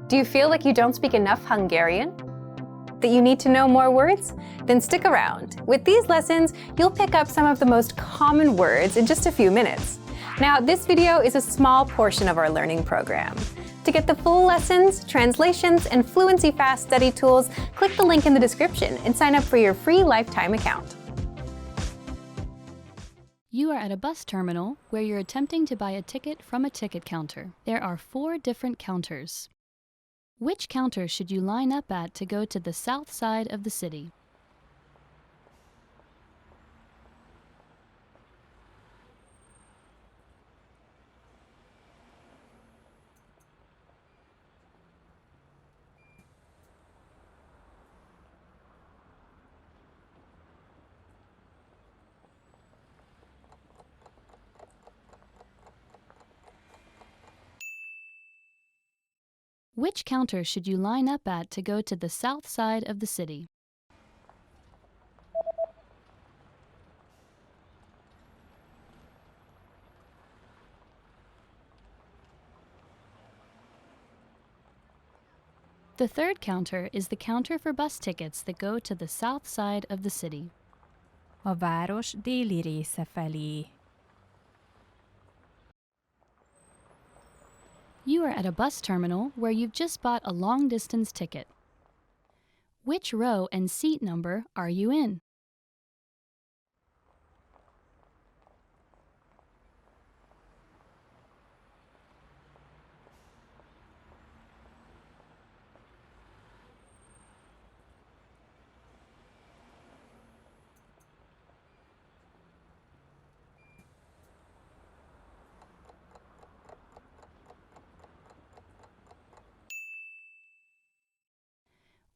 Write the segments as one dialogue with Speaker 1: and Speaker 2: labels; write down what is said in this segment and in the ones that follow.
Speaker 1: Do you feel like you don't speak enough Hungarian? That you need to know more words? Then stick around. With these lessons, you'll pick up some of the most common words in just a few minutes. Now, this video is a small portion of our learning program. To get the full lessons, translations, and Fluency Fast study tools, click the link in the description and sign up for your free lifetime account.
Speaker 2: You are at a bus terminal where you're attempting to buy a ticket from a ticket counter. There are 4 different counters. Which counter should you line up at to go to the south side of the city? Which counter should you line up at to go to the south side of the city? The third counter is the counter for bus tickets that go to the south side of the city.
Speaker 3: A város déli része felé.
Speaker 2: You are at a bus terminal where you've just bought a long-distance ticket. Which row and seat number are you in?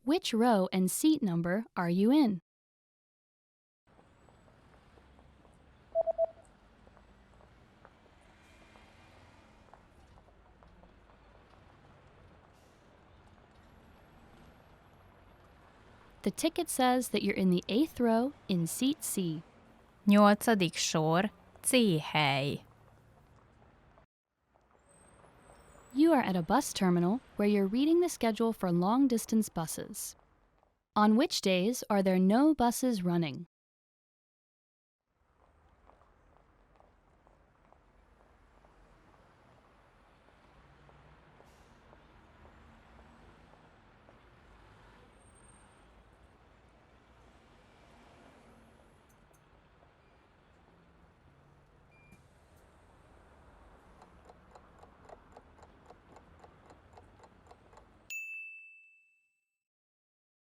Speaker 2: Which row and seat number are you in? The ticket says that you're in the 8th row in seat C.
Speaker 3: 8. sor, C hely.
Speaker 2: You are at a bus terminal where you're reading the schedule for long-distance buses. On which days are there no buses running?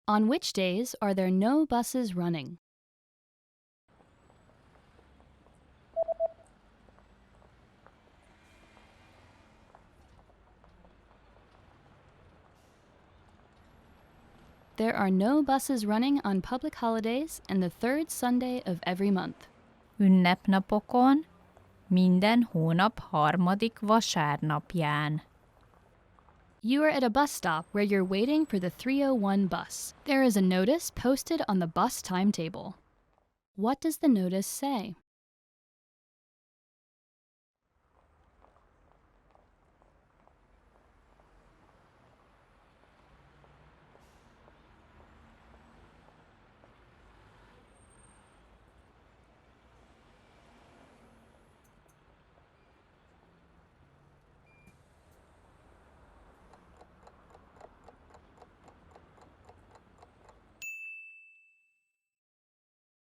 Speaker 2: On which days are there no buses running? There are no buses running on public holidays and the 3rd Sunday of every month.
Speaker 3: Ünnepnapokon, minden hónap 3. vasárnapján.
Speaker 2: You are at a bus stop where you're waiting for the 301 bus. There is a notice posted on the bus timetable. What does the notice say?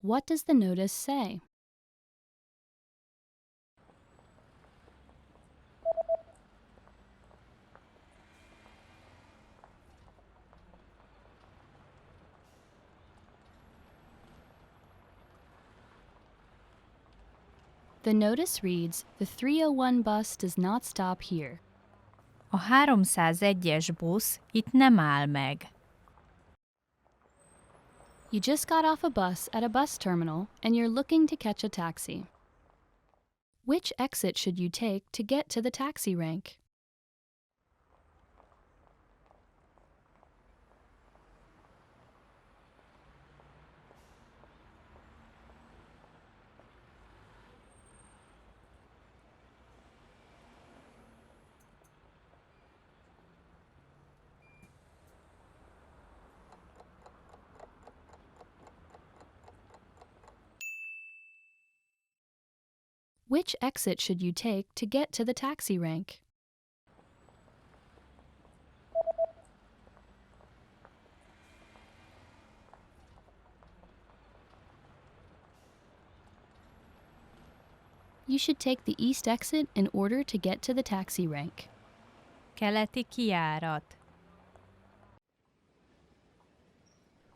Speaker 2: What does the notice say? The notice reads, "The 301 bus does not stop here."
Speaker 3: A 301-es busz itt nem áll meg.
Speaker 2: You just got off a bus at a bus terminal and you're looking to catch a taxi. Which exit should you take to get to the taxi rank? Which exit should you take to get to the taxi rank? You should take the east exit in order to get to the taxi rank.
Speaker 3: Keleti kijárat.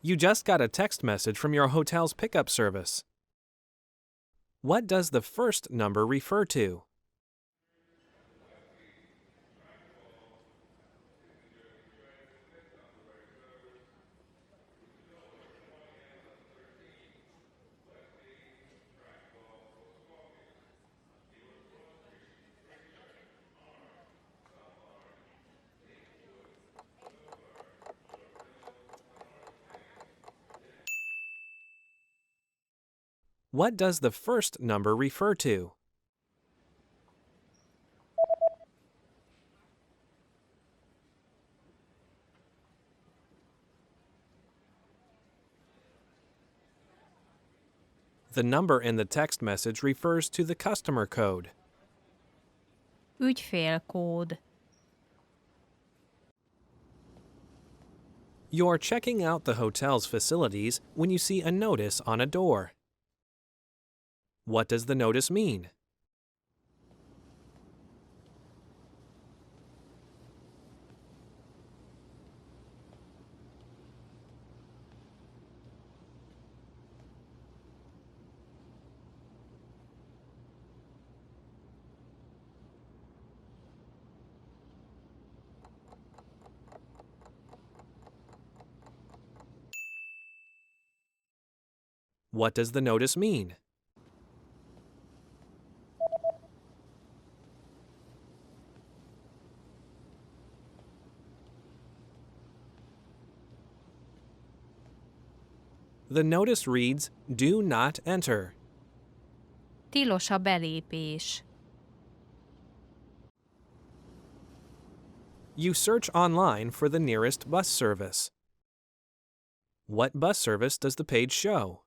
Speaker 4: You just got a text message from your hotel's pickup service. What does the first number refer to? What does the first number refer to? The number in the text message refers to the customer code.
Speaker 3: Ügyfélkód.
Speaker 4: You're checking out the hotel's facilities when you see a notice on a door. What does the notice mean? What does the notice mean? The notice reads, "Do not enter."
Speaker 3: Tilos a belépés.
Speaker 4: You search online for the nearest bus service. What bus service does the page show?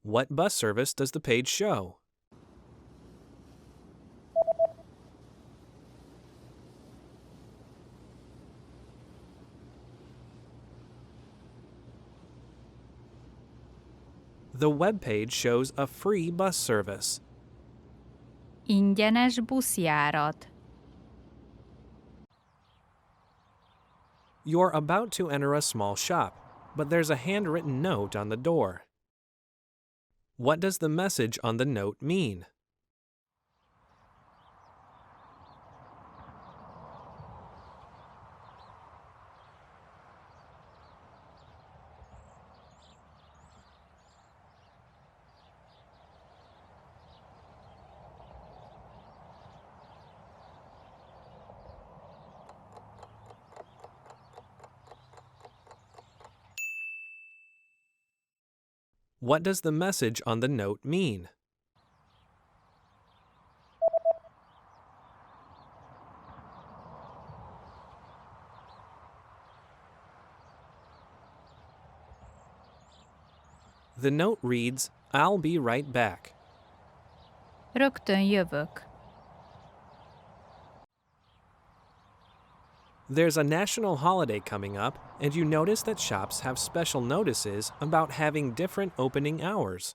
Speaker 4: What bus service does the page show? The web page shows a free bus service.
Speaker 3: Ingyenes buszjárat.
Speaker 4: You're about to enter a small shop, but there's a handwritten note on the door. What does the message on the note mean? What does the message on the note mean? The note reads, "I'll be right back."
Speaker 3: Rögtön jövök.
Speaker 4: There's a national holiday coming up, and you notice that shops have special notices about having different opening hours.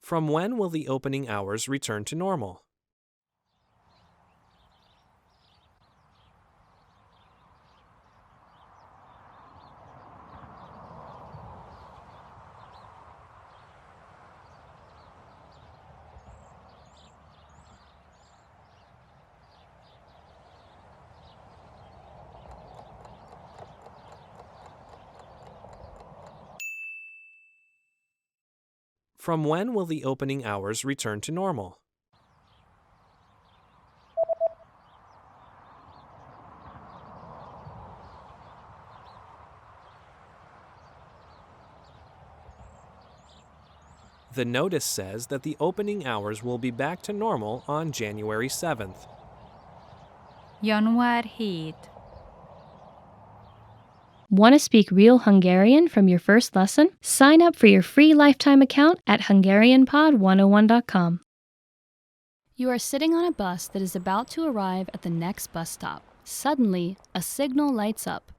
Speaker 4: From when will the opening hours return to normal? From when will the opening hours return to normal? The notice says that the opening hours will be back to normal on January 7th.
Speaker 3: Január 7.
Speaker 2: Want to speak real Hungarian from your first lesson? Sign up for your free lifetime account at HungarianPod101.com. You are sitting on a bus that is about to arrive at the next bus stop. Suddenly, a signal lights up.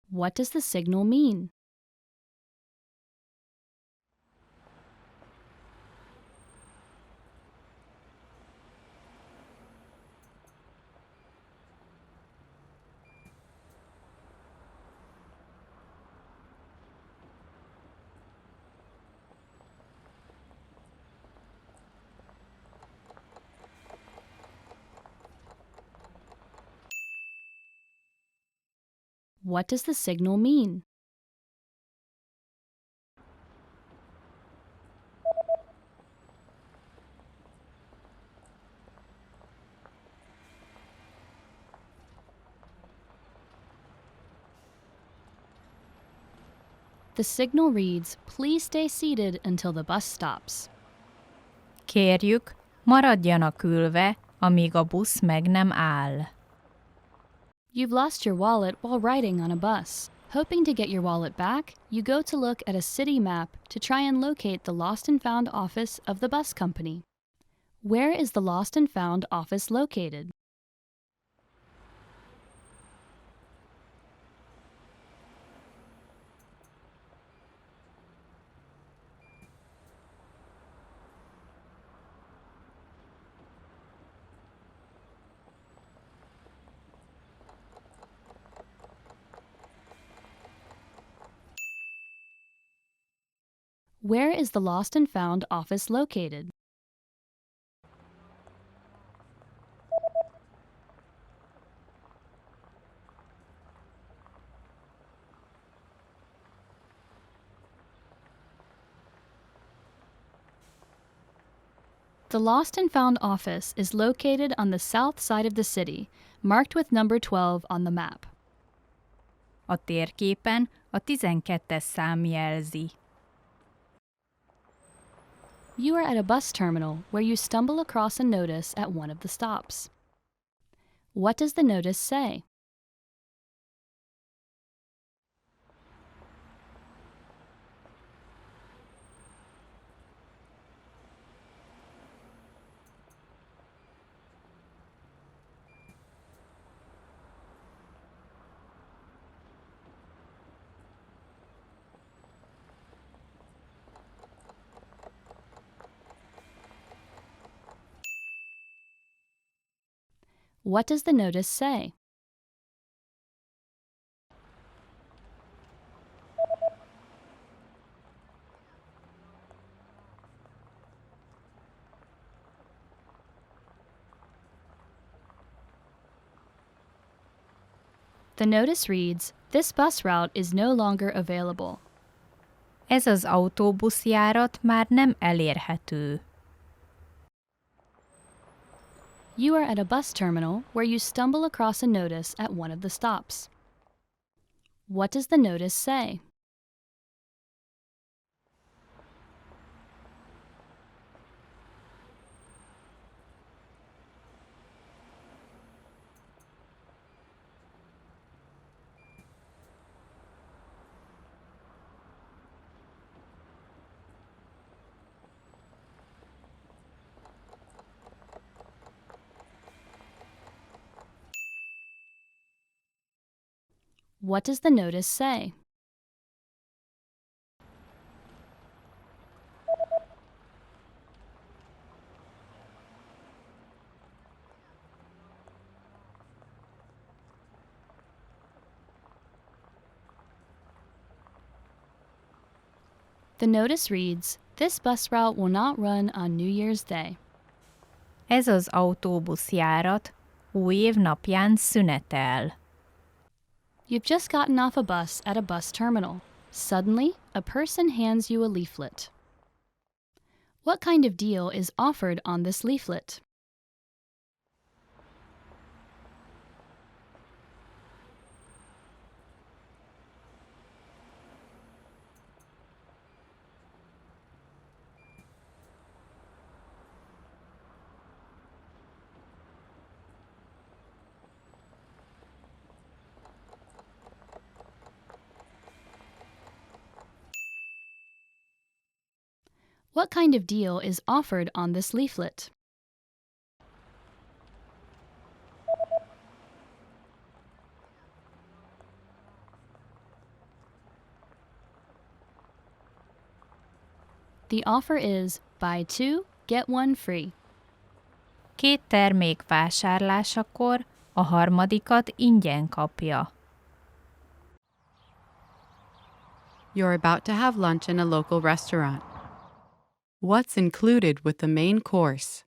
Speaker 2: What does the signal mean? What does the signal mean? The signal reads, "Please stay seated until the bus stops."
Speaker 3: Kérjük, maradjanak ülve, amíg a busz meg nem áll.
Speaker 2: You've lost your wallet while riding on a bus. Hoping to get your wallet back, you go to look at a city map to try and locate the Lost and Found office of the bus company. Where is the Lost and Found office located? Where is the Lost and Found office located? The Lost and Found office is located on the south side of the city, marked with number 12 on the map.
Speaker 3: A térképen a 12-es szám jelzi.
Speaker 2: You are at a bus terminal where you stumble across a notice at one of the stops. What does the notice say? What does the notice say? The notice reads, "This bus route is no longer available."
Speaker 3: Ez az autóbuszjárat már nem elérhető.
Speaker 2: You are at a bus terminal where you stumble across a notice at one of the stops. What does the notice say? What does the notice say? The notice reads, "This bus route will not run on New Year's Day."
Speaker 3: Ez az autóbuszjárat új év napján szünetel.
Speaker 2: You've just gotten off a bus at a bus terminal. Suddenly, a person hands you a leaflet. What kind of deal is offered on this leaflet? What kind of deal is offered on this leaflet? The offer is buy two, get one free.
Speaker 3: Két termék vásárlásakor a harmadikat ingyen kapja.
Speaker 5: You're about to have lunch in a local restaurant. What's included with the main course?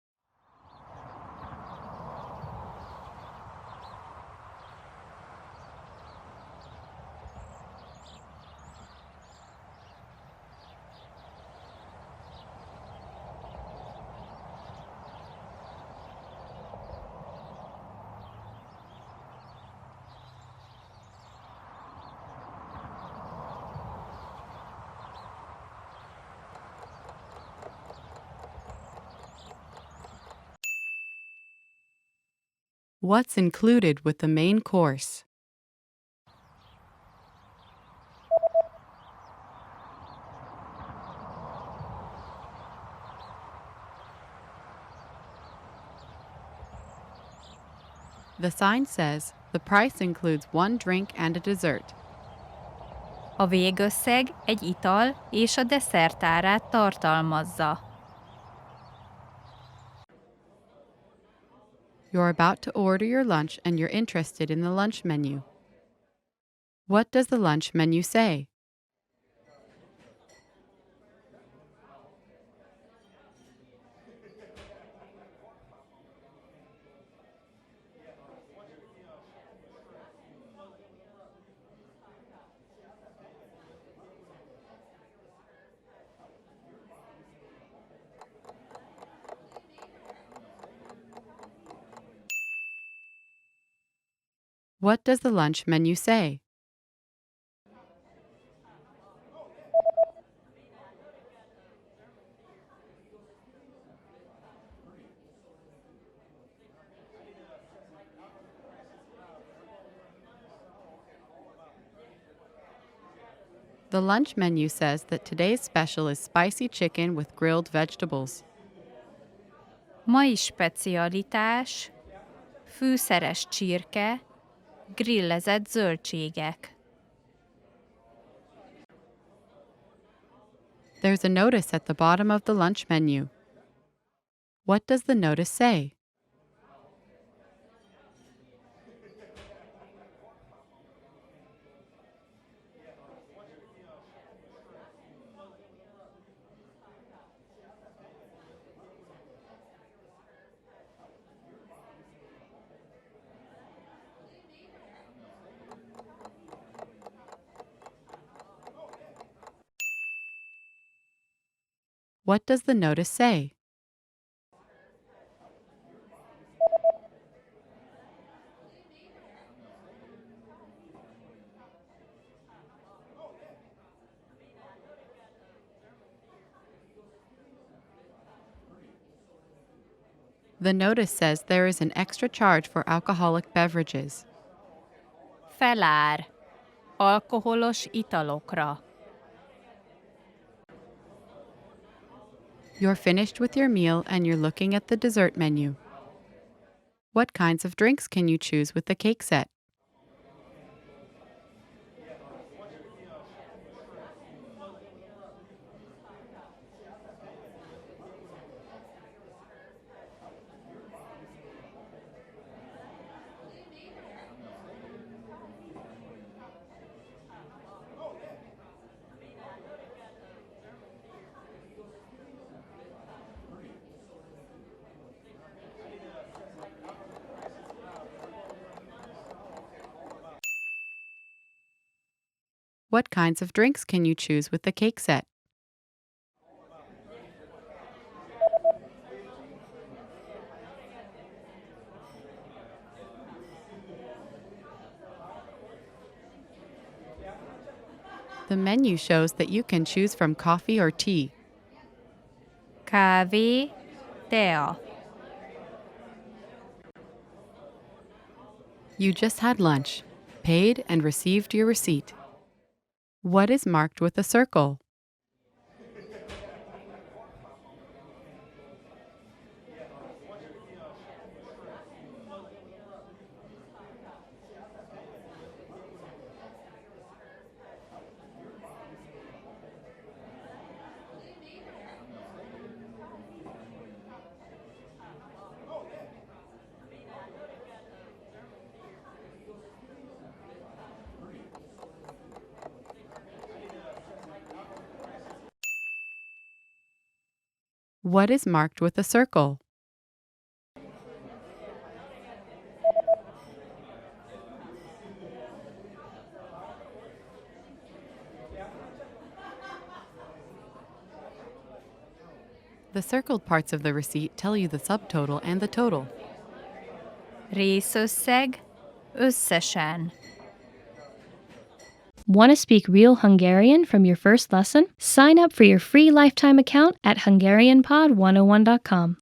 Speaker 5: What's included with the main course? The sign says the price includes one drink and a dessert.
Speaker 3: A végösszeg egy ital és a desszert árát tartalmazza.
Speaker 5: You're about to order your lunch and you're interested in the lunch menu. What does the lunch menu say? What does the lunch menu say? The lunch menu says that today's special is spicy chicken with grilled vegetables.
Speaker 3: Mai specialitás, fűszeres csirke, grillezett zöldségek.
Speaker 5: There's a notice at the bottom of the lunch menu. What does the notice say? What does the notice say? The notice says there is an extra charge for alcoholic beverages.
Speaker 3: Felár. Alkoholos italokra.
Speaker 5: You're finished with your meal and you're looking at the dessert menu. What kinds of drinks can you choose with the cake set? What kinds of drinks can you choose with the cake set? The menu shows that you can choose from coffee or tea.
Speaker 3: Kávé, tea.
Speaker 5: You just had lunch, paid, and received your receipt. What is marked with a circle? What is marked with a circle? The circled parts of the receipt tell you the subtotal and the total.
Speaker 3: Részösszeg, összesen.
Speaker 2: Want to speak real Hungarian from your first lesson? Sign up for your free lifetime account at HungarianPod101.com.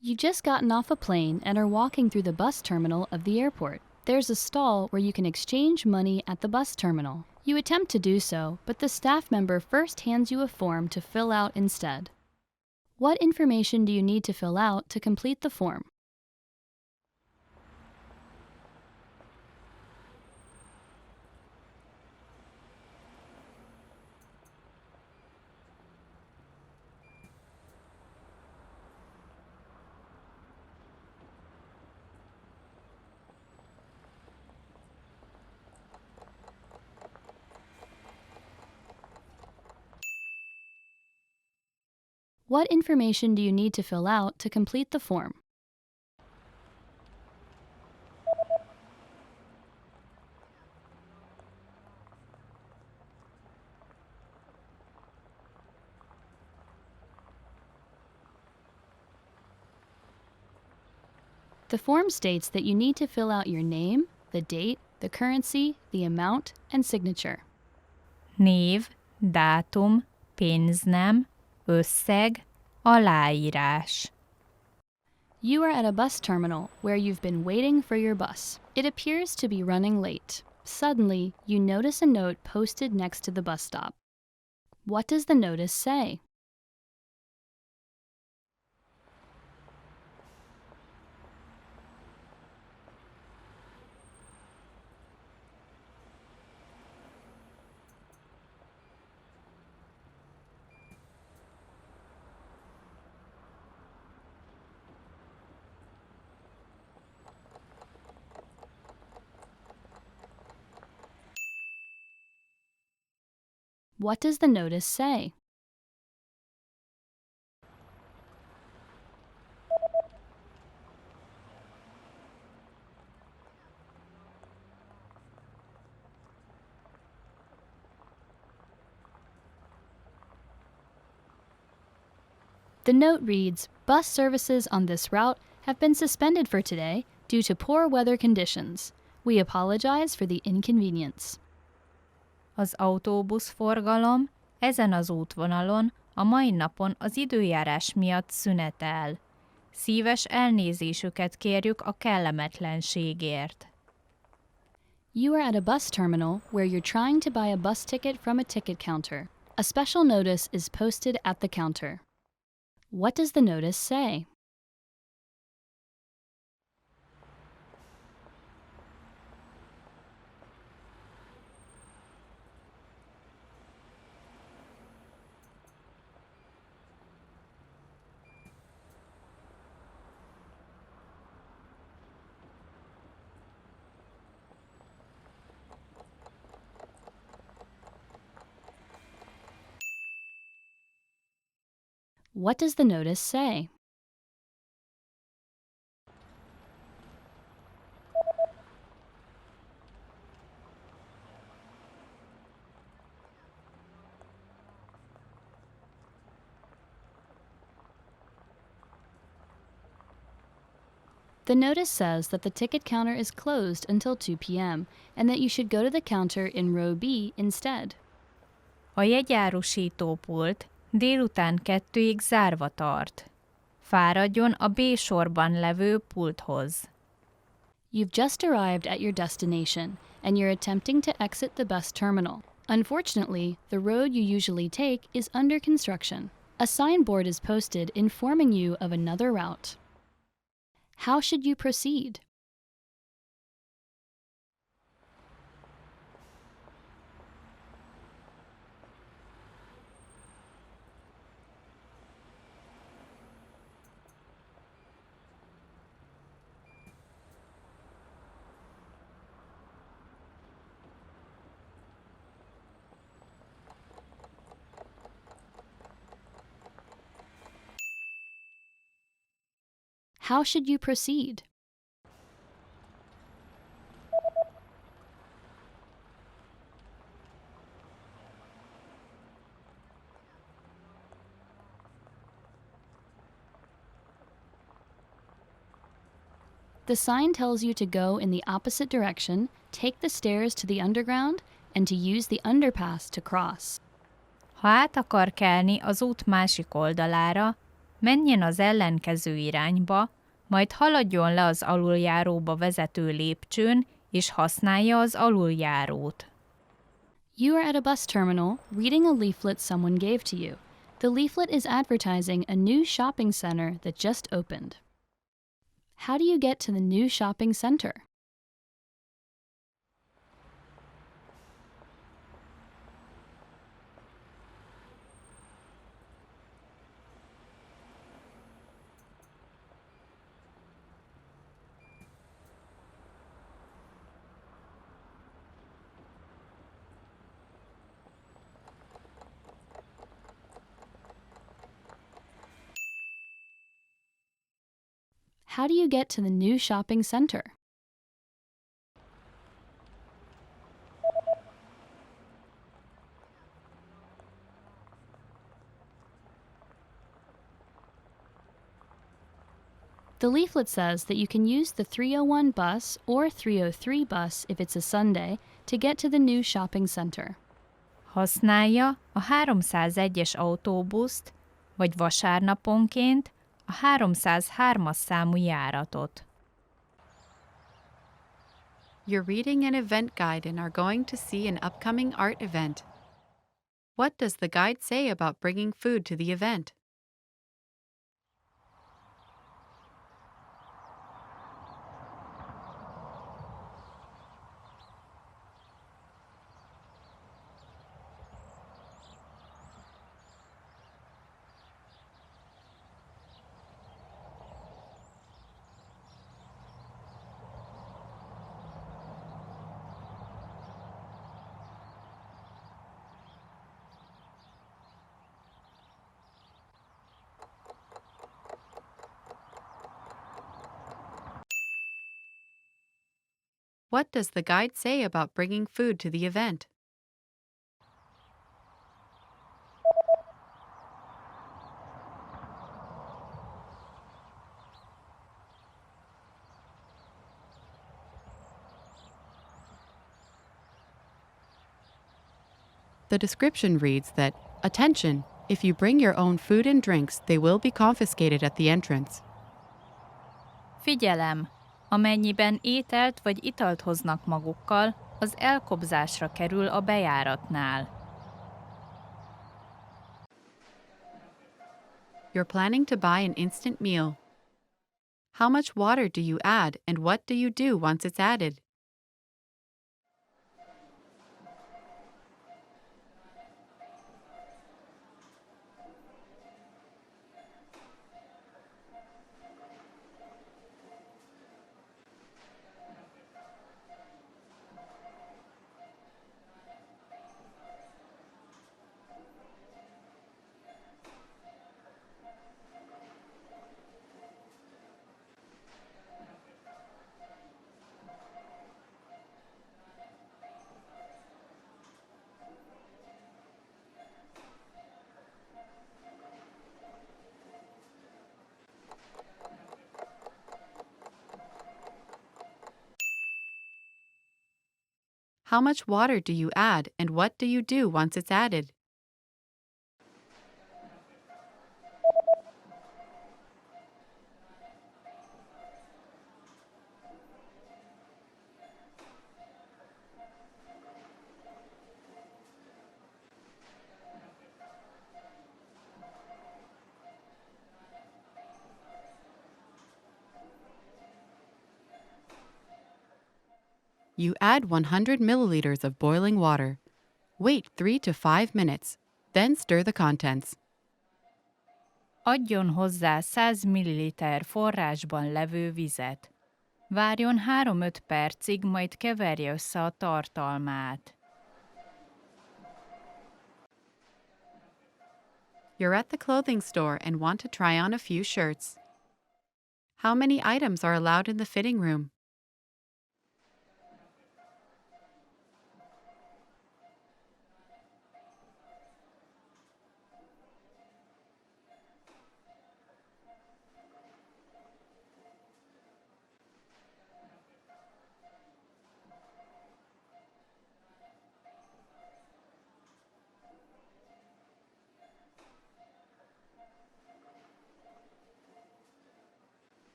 Speaker 2: You just gotten off a plane and are walking through the bus terminal of the airport. There's a stall where you can exchange money at the bus terminal. You attempt to do so, but the staff member first hands you a form to fill out instead. What information do you need to fill out to complete the form? What information do you need to fill out to complete the form? The form states that you need to fill out your name, the date, the currency, the amount, and signature.
Speaker 3: Név, dátum, pénznem, összeg, aláírás.
Speaker 2: You are at a bus terminal where you've been waiting for your bus. It appears to be running late. Suddenly, you notice a note posted next to the bus stop. What does the notice say? What does the notice say? The note reads, "Bus services on this route have been suspended for today due to poor weather conditions. We apologize for the inconvenience."
Speaker 3: Az autóbuszforgalom ezen az útvonalon a mai napon az időjárás miatt szünetel. Szíves elnézésüket kérjük a kellemetlenségért.
Speaker 2: You are at a bus terminal where you're trying to buy a bus ticket from a ticket counter. A special notice is posted at the counter. What does the notice say? What does the notice say? The notice says that the ticket counter is closed until 2 p.m. and that you should go to the counter in row B instead.
Speaker 3: A jegyárusítópult délután 2-ig zárva tart. Fáradjon a B sorban levő pulthoz.
Speaker 2: You've just arrived at your destination and you're attempting to exit the bus terminal. Unfortunately, the road you usually take is under construction. A signboard is posted informing you of another route. How should you proceed? How should you proceed? The sign tells you to go in the opposite direction, take the stairs to the underground, and to use the underpass to cross.
Speaker 3: Ha át akar kelni az út másik oldalára, menjen az ellenkező irányba, majd haladjon le az aluljáróba vezető lépcsőn, és használja az aluljárót.
Speaker 2: You are at a bus terminal reading a leaflet someone gave to you. The leaflet is advertising a new shopping center that just opened. How do you get to the new shopping center? How do you get to the new shopping center? The leaflet says that you can use the 301 bus or 303 bus if it's a Sunday to get to the new shopping center.
Speaker 3: Használja a 301-es autóbuszt, vagy vasárnaponként a 303-as számú járatot.
Speaker 5: You're reading an event guide and are going to see an upcoming art event. What does the guide say about bringing food to the event? What does the guide say about bringing food to the event? The description reads that, "Attention! If you bring your own food and drinks, they will be confiscated at the entrance."
Speaker 3: Figyelem! Amennyiben ételt vagy italt hoznak magukkal, az elkobzásra kerül a bejáratnál.
Speaker 5: You're planning to buy an instant meal. How much water do you add and what do you do once it's added? How much water do you add and what do you do once it's added? You add 100 milliliters of boiling water. Wait 3 to 5 minutes, then stir the contents.
Speaker 3: Adjon hozzá 100 ml forrásban levő vizet. Várjon 3-5 percig, majd keverje össze a tartalmát.
Speaker 5: You're at the clothing store and want to try on a few shirts. How many items are allowed in the fitting room?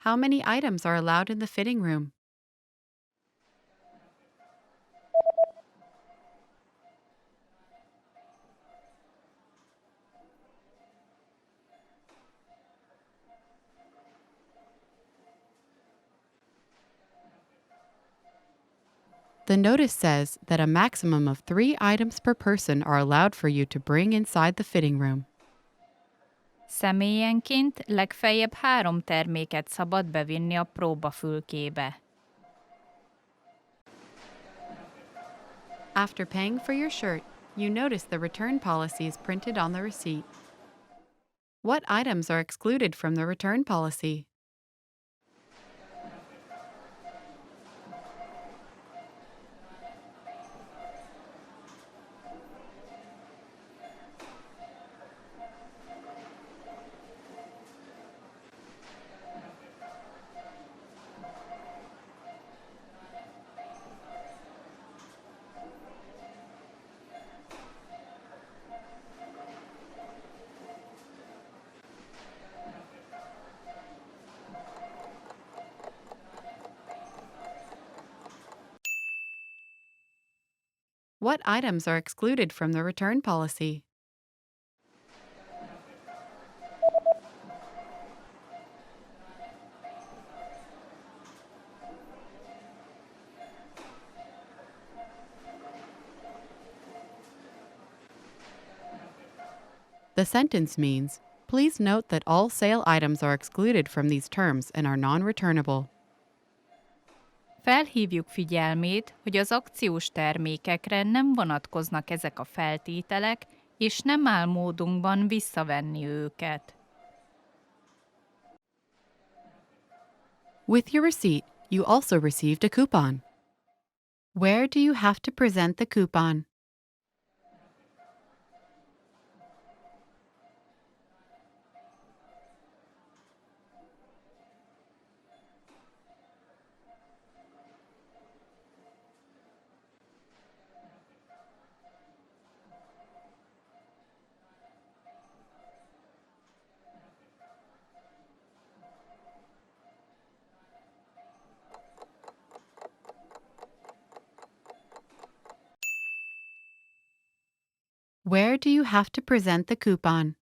Speaker 5: How many items are allowed in the fitting room? The notice says that a maximum of 3 items per person are allowed for you to bring inside the fitting room.
Speaker 3: Személyenként legfeljebb 3 terméket szabad bevinni a próbafülkébe.
Speaker 5: After paying for your shirt, you notice the return policies printed on the receipt. What items are excluded from the return policy? What items are excluded from the return policy? The sentence means, please note that all sale items are excluded from these terms and are non-returnable.
Speaker 3: Felhívjuk figyelmét, hogy az akciós termékekre nem vonatkoznak ezek a feltételek, és nem áll módunkban visszavenni őket.
Speaker 5: With your receipt, you also received a coupon. Where do you have to present the coupon? Where do you have to present the coupon?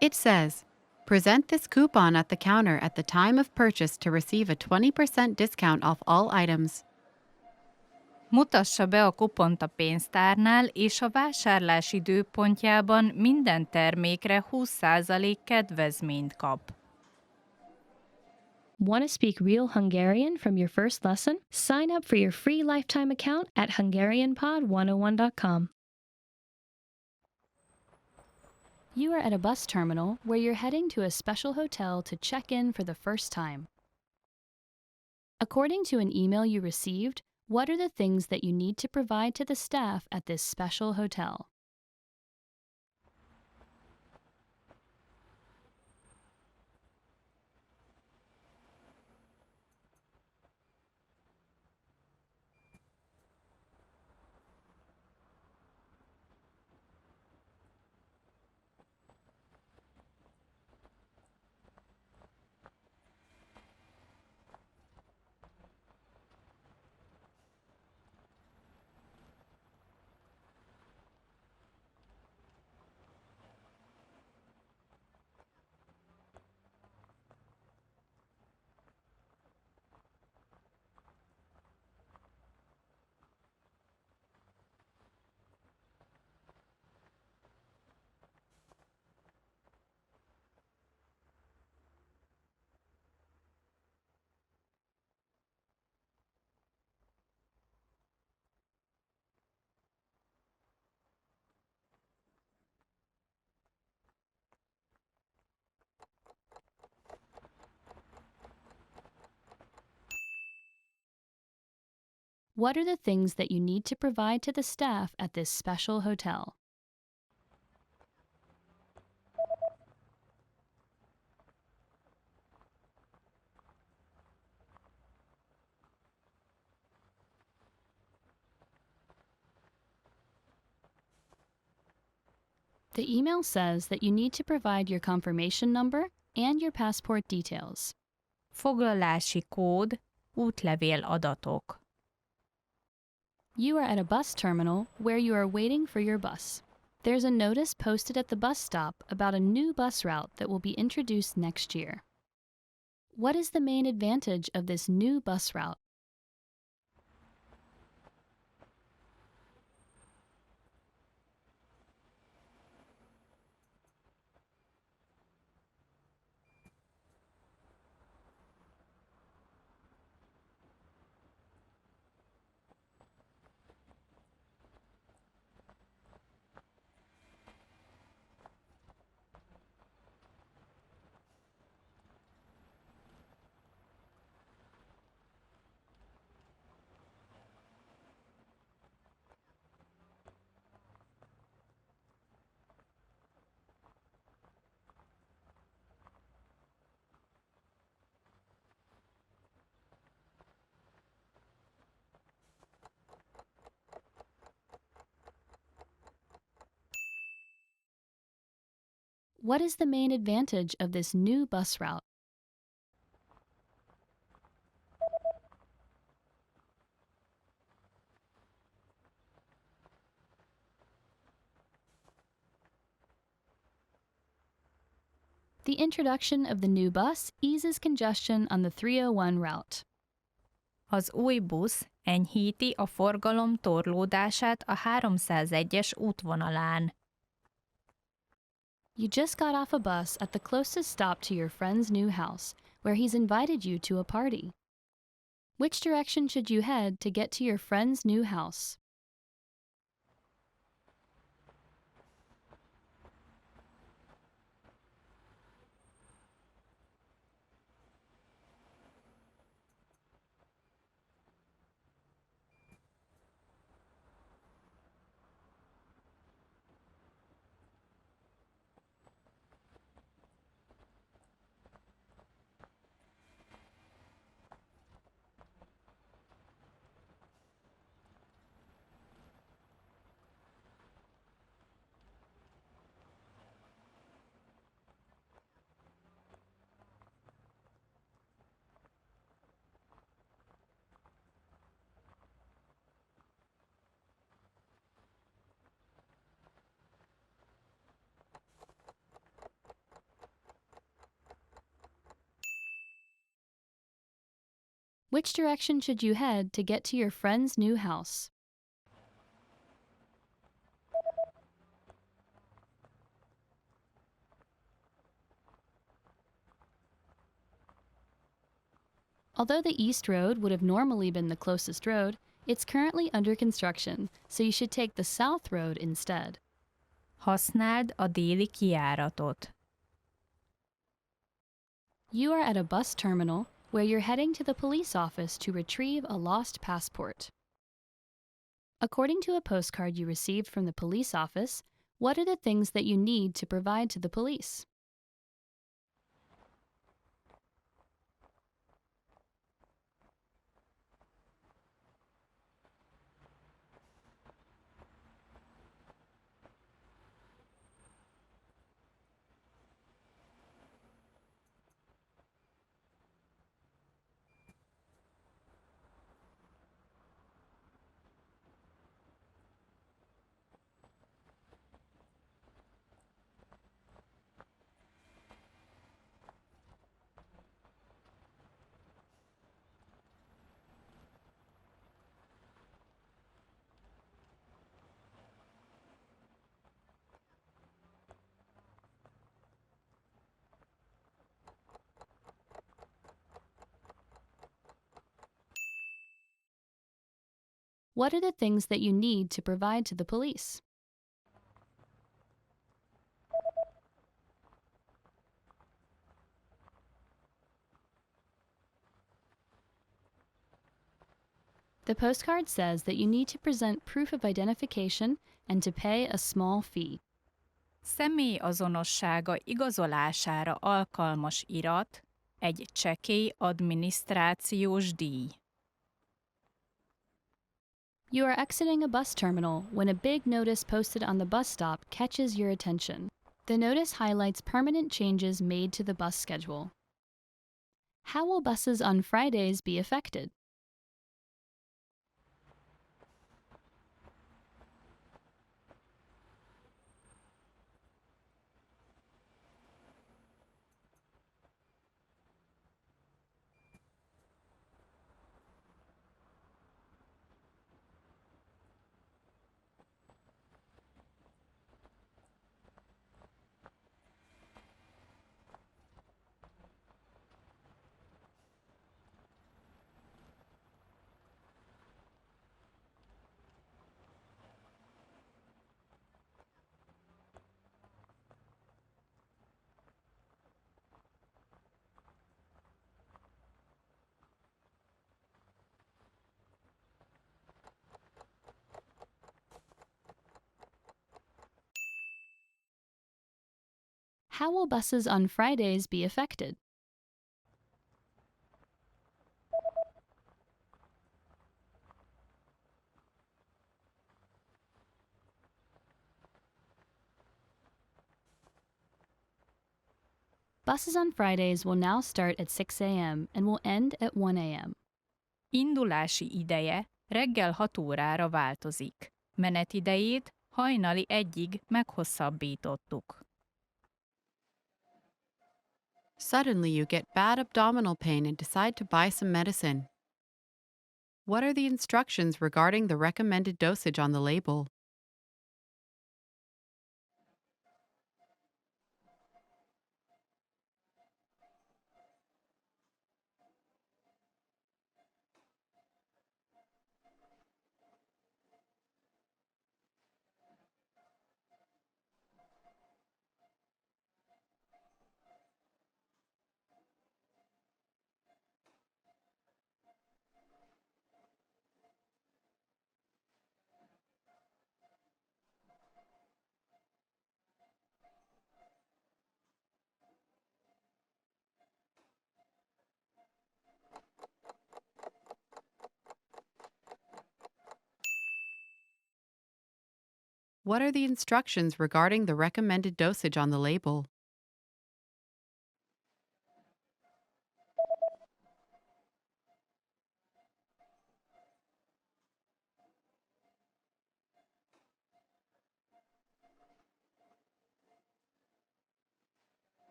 Speaker 5: It says, present this coupon at the counter at the time of purchase to receive a 20% discount off all items.
Speaker 3: Mutassa be a kupont a pénztárnál, és a vásárlás időpontjában minden termékre 20% kedvezményt kap.
Speaker 2: Want to speak real Hungarian from your first lesson? Sign up for your free lifetime account at HungarianPod101.com. You are at a bus terminal where you're heading to a special hotel to check in for the first time. According to an email you received, what are the things that you need to provide to the staff at this special hotel? What are the things that you need to provide to the staff at this special hotel? The email says that you need to provide your confirmation number and your passport details.
Speaker 3: Foglalási kód, útlevél adatok.
Speaker 2: You are at a bus terminal where you are waiting for your bus. There's a notice posted at the bus stop about a new bus route that will be introduced next year. What is the main advantage of this new bus route? What is the main advantage of this new bus route? The introduction of the new bus eases congestion on the 301 route.
Speaker 3: Az új busz enyhíti a forgalom torlódását a 301-es útvonalán.
Speaker 2: You just got off a bus at the closest stop to your friend's new house, where he's invited you to a party. Which direction should you head to get to your friend's new house? Which direction should you head to get to your friend's new house? Although the East Road would have normally been the closest road, it's currently under construction, so you should take the South Road instead.
Speaker 3: Használd a déli kijáratot.
Speaker 2: You are at a bus terminal where you're heading to the police office to retrieve a lost passport. According to a postcard you received from the police office, what are the things that you need to provide to the police? What are the things that you need to provide to the police? The postcard says that you need to present proof of identification and to pay a small fee.
Speaker 3: Személy azonossága igazolására alkalmas irat, egy csekély adminisztrációs díj.
Speaker 2: You are exiting a bus terminal when a big notice posted on the bus stop catches your attention. The notice highlights permanent changes made to the bus schedule. How will buses on Fridays be affected? How will buses on Fridays be affected? Buses on Fridays will now start at 6 a.m. and will end at 1 a.m.
Speaker 3: Indulási ideje reggel 6 órára változik. Menetidejét hajnali 1-ig meghosszabbítottuk.
Speaker 5: Suddenly you get bad abdominal pain and decide to buy some medicine. What are the instructions regarding the recommended dosage on the label? What are the instructions regarding the recommended dosage on the label?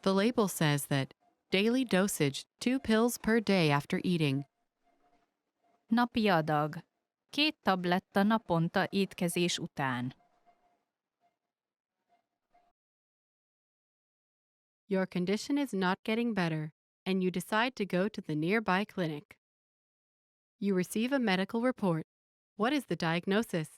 Speaker 5: The label says that daily dosage 2 pills per day after eating.
Speaker 3: Napi adag. 2 tabletta naponta étkezés után.
Speaker 5: Your condition is not getting better, and you decide to go to the nearby clinic. You receive a medical report. What is the diagnosis?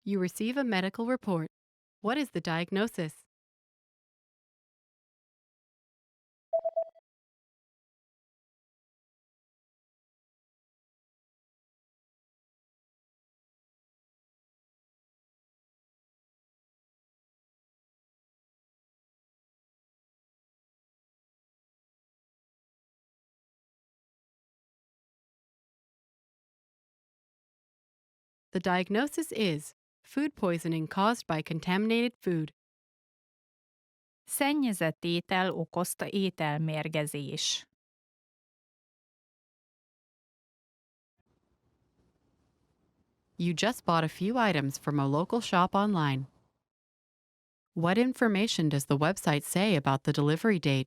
Speaker 5: You receive a medical report. What is the diagnosis? The diagnosis is Food poisoning caused by contaminated food.
Speaker 3: Szennyezett étel okozta ételmérgezés.
Speaker 5: You just bought a few items from a local shop online. What information does the website say about the delivery date?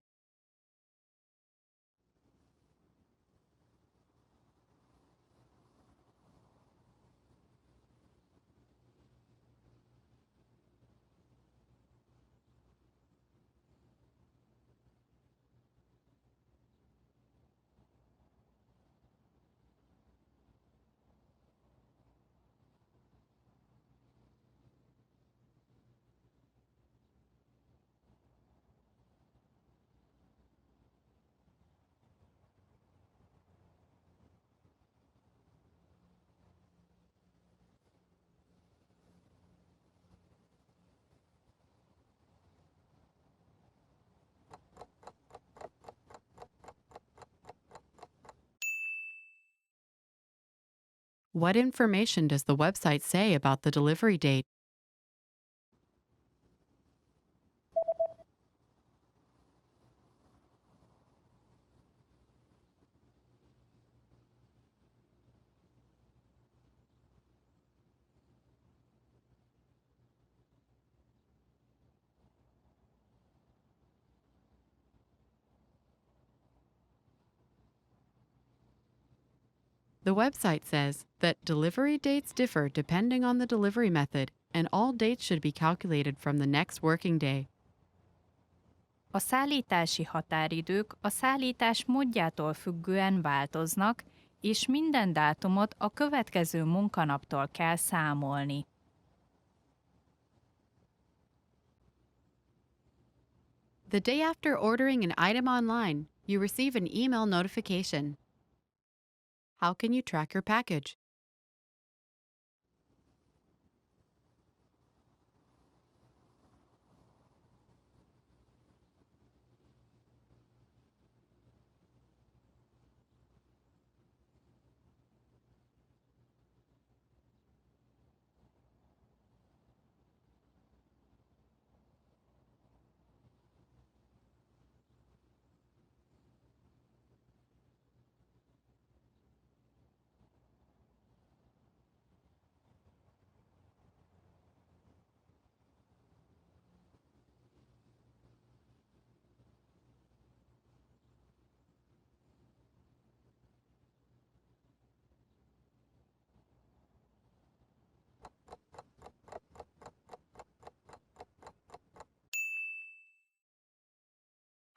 Speaker 5: What information does the website say about the delivery date? The website says that delivery dates differ depending on the delivery method, and all dates should be calculated from the next working day.
Speaker 3: A szállítási határidők a szállítás módjától függően változnak, és minden dátumot a következő munkanaptól kell számolni.
Speaker 5: The day after ordering an item online, you receive an email notification. How can you track your package?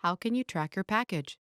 Speaker 5: How can you track your package?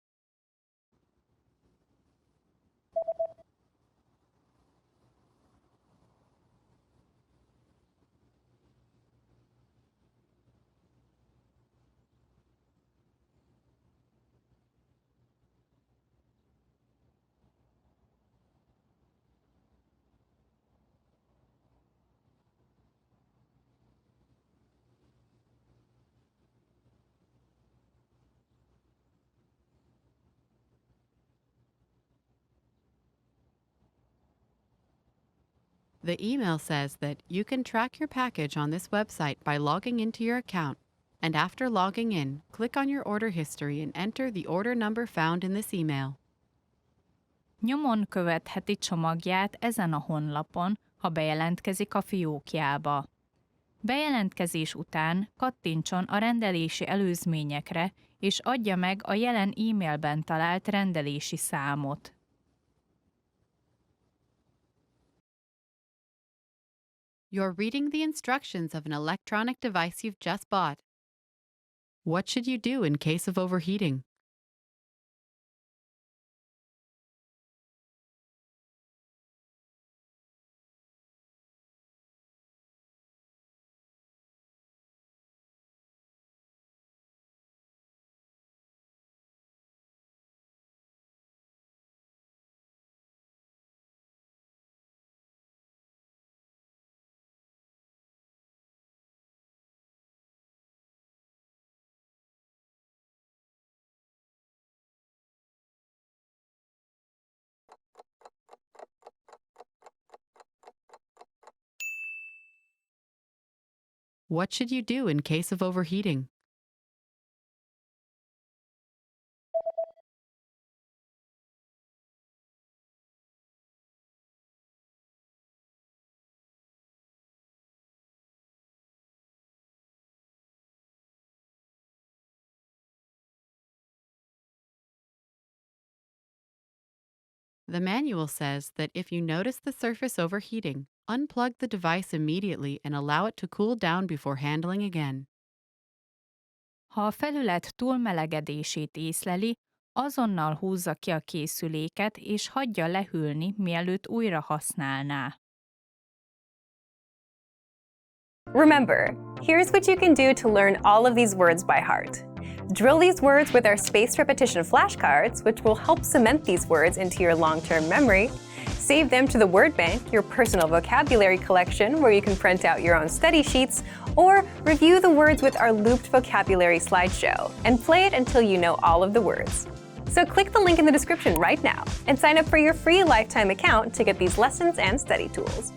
Speaker 5: The email says that you can track your package on this website by logging into your account, and after logging in, click on your order history and enter the order number found in this email.
Speaker 3: Nyomon követheti csomagját ezen a honlapon, ha bejelentkezik a fiókjába. Bejelentkezés után kattintson a rendelési előzményekre, és adja meg a jelen e-mailben talált rendelési számot.
Speaker 5: You're reading the instructions of an electronic device you've just bought. What should you do in case of overheating? What should you do in case of overheating? The manual says that if you notice the surface overheating, unplug the device immediately and allow it to cool down before handling again.
Speaker 3: Ha a felület túlmelegedését észleli, azonnal húzza ki a készüléket és hagyja lehűlni, mielőtt újra használná.
Speaker 1: Remember, here's what you can do to learn all of these words by heart. Drill these words with our spaced repetition flashcards, which will help cement these words into your long-term memory. Save them to the word bank, your personal vocabulary collection, where you can print out your own study sheets, or review the words with our looped vocabulary slideshow, and play it until you know all of the words. So click the link in the description right now and sign up for your free lifetime account to get these lessons and study tools.